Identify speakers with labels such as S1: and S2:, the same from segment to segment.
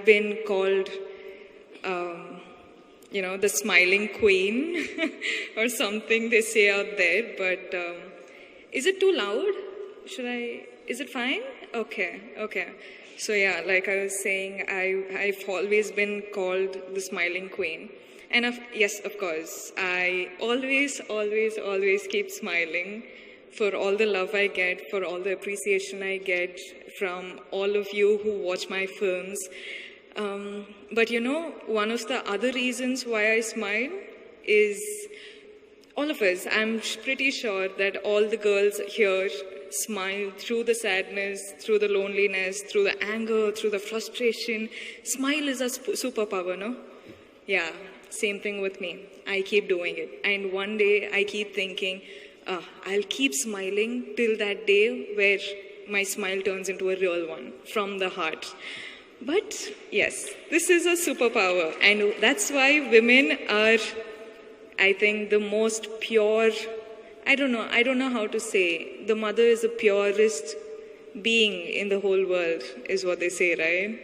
S1: been called, the smiling queen or something they say out there, but is it too loud? Is it fine? Okay. So yeah, like I was saying, I've always been called the smiling queen. And yes, of course, I always keep smiling for all the love I get, for all the appreciation I get from all of you who watch my films. But one of the other reasons why I smile is all of us. I'm pretty sure that all the girls here smile through the sadness, through the loneliness, through the anger, through the frustration. Smile is a superpower, no? Yeah, same thing with me. I keep doing it. And one day I keep thinking, I'll keep smiling till that day where my smile turns into a real one from the heart. But yes, this is a superpower. And that's why women are, I think, the most pure. I don't know how to say. The mother is the purest being in the whole world, is what they say, right?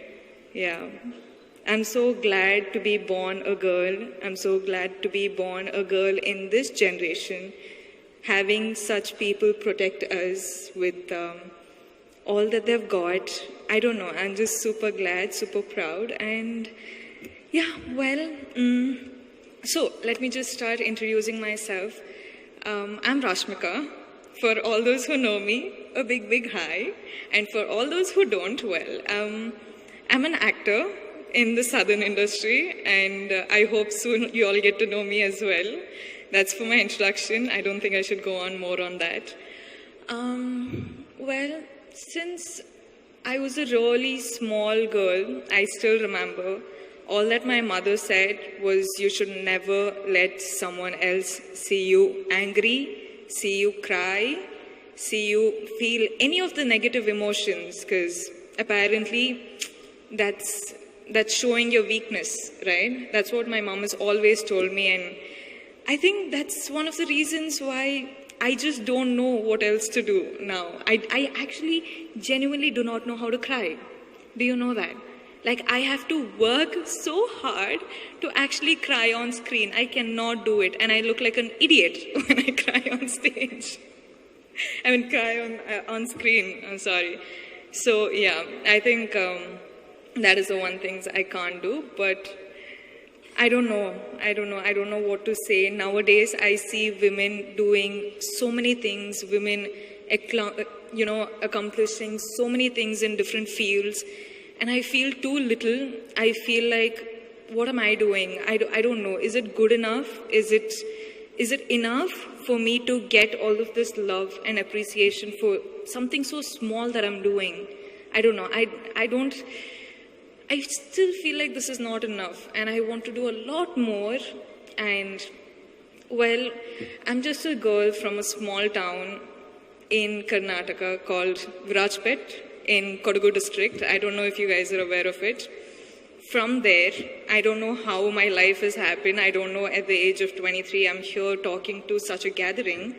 S1: Yeah. I'm so glad to be born a girl. I'm so glad to be born a girl in this generation, having such people protect us with all that they've got. I don't know. I'm just super glad, super proud. And yeah, well, so let me just start introducing myself. I'm Rashmika. For all those who know me, a big hi. And for all those who don't, well, I'm an actor in the southern industry, and I hope soon you all get to know me as well. That's for my introduction. I don't think I should go on more on that. Well, since I was a really small girl, I still remember all that my mother said was you should never let someone else see you angry, see you cry, see you feel any of the negative emotions, because apparently that's showing your weakness, right? That's what my mom has always told me, and I think that's one of the reasons why I just don't know what else to do now. I actually genuinely do not know how to cry. Do you know that? Like, I have to work so hard to actually cry on screen. I cannot do it, and I look like an idiot when I cry on stage. I mean, cry on screen, I'm sorry. So yeah, I think that is the one thing I can't do, but I don't know what to say. Nowadays, I see women doing so many things, women, accomplishing so many things in different fields, and I feel too little. I feel like, what am I doing? I don't know. Is it good enough? Is it enough for me to get all of this love and appreciation for something so small that I'm doing? I don't know. I still feel like this is not enough, and I want to do a lot more. And well, I'm just a girl from a small town in Karnataka called Virajpet in Kodagu district. I don't know if you guys are aware of it. From there, I don't know how my life has happened. I don't know at the age of 23, I'm here talking to such a gathering,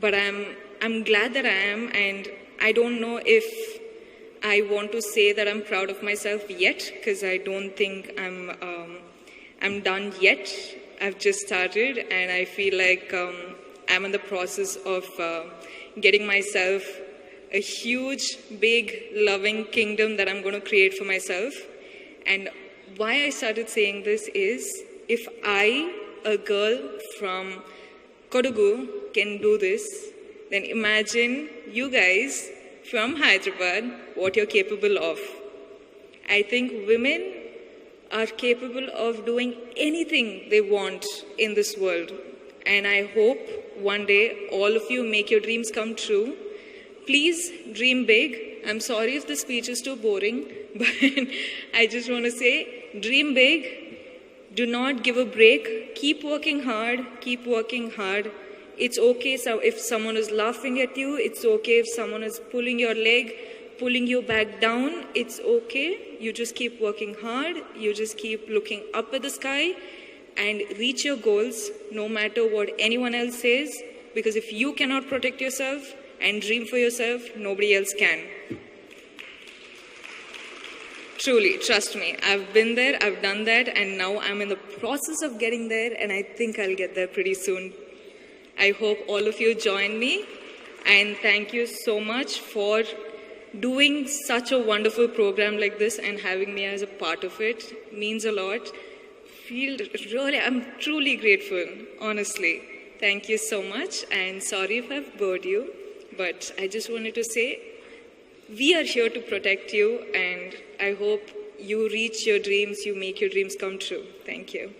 S1: but I'm glad that I am, and I don't know if I want to say that I'm proud of myself yet, because I don't think I'm done yet. I've just started, and I feel like I'm in the process of getting myself a huge, big, loving kingdom that I'm going to create for myself. And why I started saying this is, if I, a girl from Kodagu, can do this, then imagine you guys from Hyderabad, what you're capable of. I think women are capable of doing anything they want in this world. And I hope one day all of you make your dreams come true. Please dream big. I'm sorry if the speech is too boring, but I just want to say, dream big. Do not give a break. Keep working hard. Keep working hard. It's okay if someone is laughing at you. It's okay if someone is pulling your leg, pulling you back down. It's okay. You just keep working hard. You just keep looking up at the sky and reach your goals no matter what anyone else says. Because if you cannot protect yourself and dream for yourself, nobody else can. Truly, trust me. I've been there, I've done that, and now I'm in the process of getting there, and I think I'll get there pretty soon. I hope all of you join me, and thank you so much for doing such a wonderful program like this and having me as a part of it. Means a lot. I'm truly grateful, honestly. Thank you so much, and sorry if I've bored you, but I just wanted to say, we are here to protect you, and I hope you reach your dreams, you make your dreams come true. Thank you.